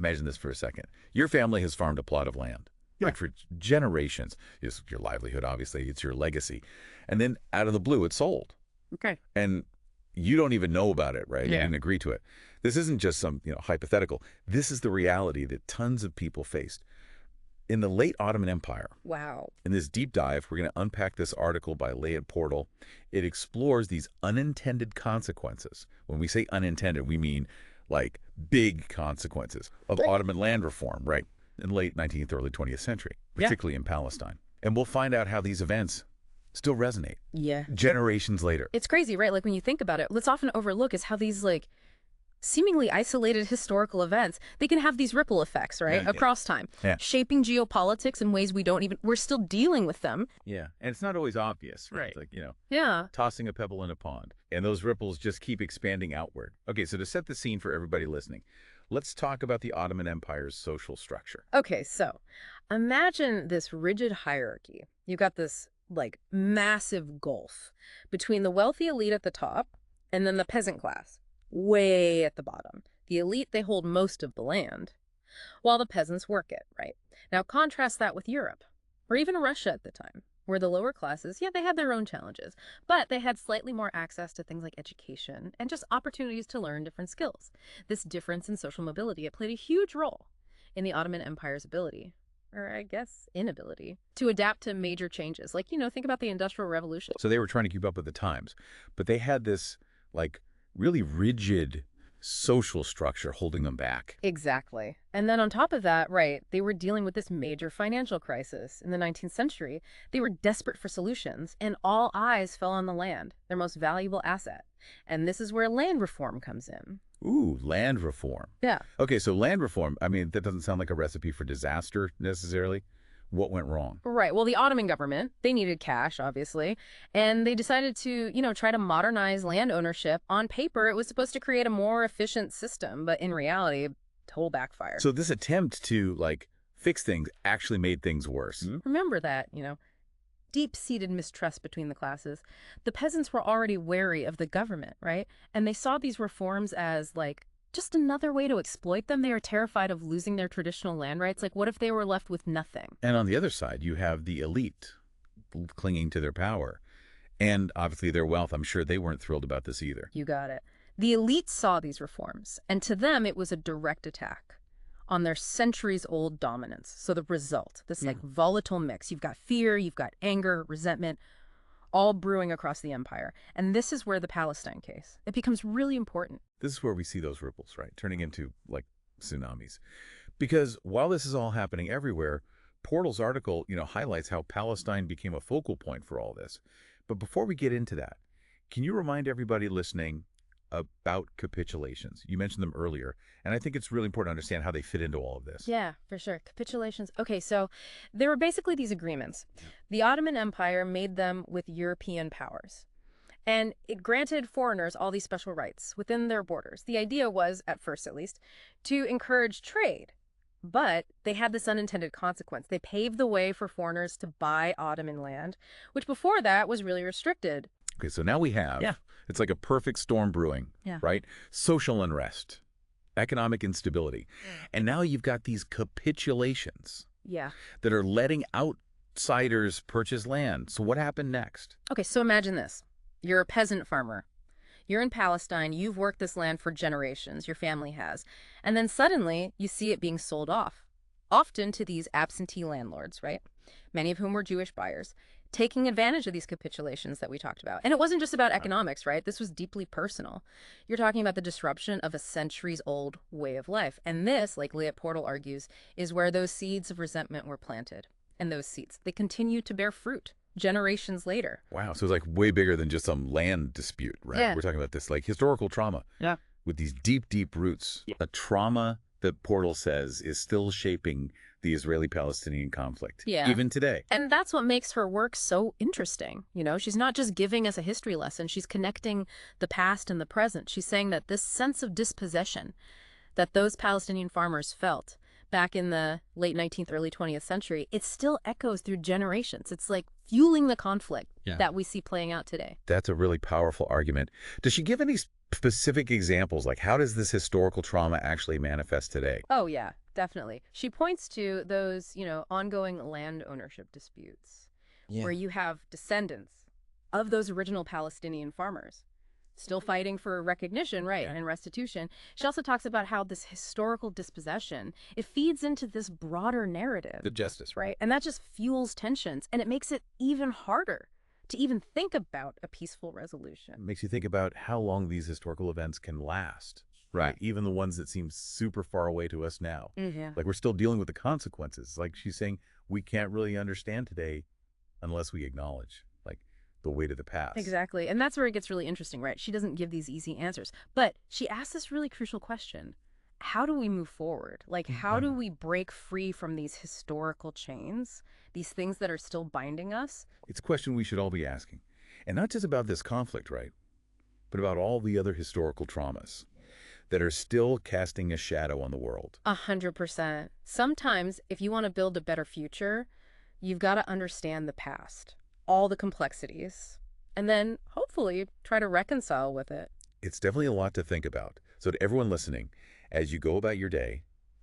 Imagine this for a second. Your family has farmed a plot of land. Yeah. Like for generations. It's your livelihood, obviously. It's your legacy. And then out of the blue, it's sold. Okay. And you don't even know about it, right? You Yeah. didn't agree to it. This isn't just some, hypothetical. This is the reality that tons of people faced. In the late Ottoman Empire, Wow. in this deep dive, we're going to unpack this article by Liat. It explores these unintended consequences. When we say unintended, we mean like big consequences of Ottoman land reform, right? In the late 19th, early 20th century, particularly in Palestine. And we'll find out how these events still resonate Yeah. generations later. It's crazy, right? Like when you think about it, what's often overlooked is how these like seemingly isolated historical events, they can have these ripple effects, right? Yeah. Across time, Yeah. shaping geopolitics in ways we're still dealing with them. Yeah. And it's not always obvious, right? Right. Like, Yeah. tossing a pebble in a pond. And those ripples just keep expanding outward. Okay, so to set the scene for everybody listening, let's talk about the Ottoman Empire's social structure. Okay, so imagine this rigid hierarchy. You got this like massive gulf between the wealthy elite at the top and then the peasant class way at the bottom. The elite, they hold most of the land, while the peasants work it, right? Now contrast that with Europe, or even Russia at the time, where the lower classes, yeah, they had their own challenges, but they had slightly more access to things like education and just opportunities to learn different skills. This difference in social mobility, it played a huge role in the Ottoman Empire's ability, or I guess inability, to adapt to major changes. Like, think about the Industrial Revolution. So they were trying to keep up with the times, but they had this like really rigid social structure holding them back. Exactly. And then on top of that, right, they were dealing with this major financial crisis in the 19th century. They were desperate for solutions, and all eyes fell on the land, their most valuable asset. And this is where land reform comes in. Ooh, land reform. Yeah. Okay, so land reform, I mean, that doesn't sound like a recipe for disaster necessarily. What went wrong? Right. Well, the Ottoman government, they needed cash, obviously, and they decided to, try to modernize land ownership. On paper, it was supposed to create a more efficient system, but in reality, total backfire. So this attempt to like fix things actually made things worse. Remember that, deep-seated mistrust between the classes. The peasants were already wary of the government, right? And they saw these reforms as like just another way to exploit them. They were terrified of losing their traditional land rights. Like, what if they were left with nothing? And on the other side, you have the elite clinging to their power and obviously their wealth. I'm sure they weren't thrilled about this either. You got it. The elite saw these reforms, and to them, it was a direct attack on their centuries-old dominance. So the result, this like volatile mix, you've got fear, you've got anger, resentment, all brewing across the empire. And this is where the Palestine case, it becomes really important. This is where we see those ripples, right? Turning into like tsunamis. Because while this is all happening everywhere, Portal's article, highlights how Palestine became a focal point for all this. But before we get into that, can you remind everybody listening about capitulations? You mentioned them earlier, and I think it's really important to understand how they fit into all of this. Yeah, for sure. Capitulations. Okay, so there were basically these agreements. The Ottoman Empire made them with European powers, and it granted foreigners all these special rights within their borders. The idea was, at first at least, to encourage trade. But they had this unintended consequence. They paved the way for foreigners to buy Ottoman land, which before that was really restricted. Okay, so now we have, it's like a perfect storm brewing, right? Social unrest, economic instability. And now you've got these capitulations that are letting outsiders purchase land. So what happened next? Okay, so imagine this. You're a peasant farmer. You're in Palestine. You've worked this land for generations. Your family has. And then suddenly you see it being sold off, often to these absentee landlords, right? Many of whom were Jewish buyers, taking advantage of these capitulations that we talked about. And it wasn't just about economics, right? This was deeply personal. You're talking about the disruption of a centuries-old way of life. And this, like Liat argues, is where those seeds of resentment were planted. And those seeds, they continue to bear fruit generations later. Wow, so it's like way bigger than just some land dispute, right? Yeah. We're talking about this like historical trauma with these deep, deep roots. A trauma that Portal says is still shaping the Israeli-Palestinian conflict, even today. And that's what makes her work so interesting. She's not just giving us a history lesson. She's connecting the past and the present. She's saying that this sense of dispossession that those Palestinian farmers felt back in the late 19th, early 20th century, it still echoes through generations. It's like fueling the conflict that we see playing out today. That's a really powerful argument. Does she give any specific examples, like how does this historical trauma actually manifest today? Oh, yeah, definitely. She points to those, ongoing land ownership disputes Yeah. where you have descendants of those original Palestinian farmers still fighting for recognition, right, and restitution. She also talks about how this historical dispossession, it feeds into this broader narrative, The justice, right? And that just fuels tensions, and it makes it even harder to even think about a peaceful resolution. It makes you think about how long these historical events can last. Right. Even the ones that seem super far away to us now. Yeah. Like we're still dealing with the consequences. Like she's saying, we can't really understand today unless we acknowledge like the weight of the past. Exactly. And that's where it gets really interesting, right? She doesn't give these easy answers, but she asks this really crucial question. How do we move forward? Like, how do we break free from these historical chains, these things that are still binding us? It's a question we should all be asking. And not just about this conflict, right? But about all the other historical traumas that are still casting a shadow on the world. 100%. Sometimes, if you want to build a better future, you've got to understand the past, all the complexities, and then hopefully try to reconcile with it. It's definitely a lot to think about. So to everyone listening, as you go about your day,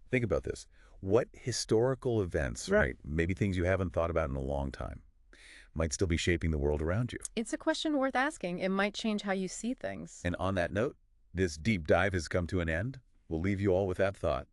think about this. What historical events, right, maybe things you haven't thought about in a long time, might still be shaping the world around you? It's a question worth asking. It might change how you see things. And on that note, this deep dive has come to an end. We'll leave you all with that thought.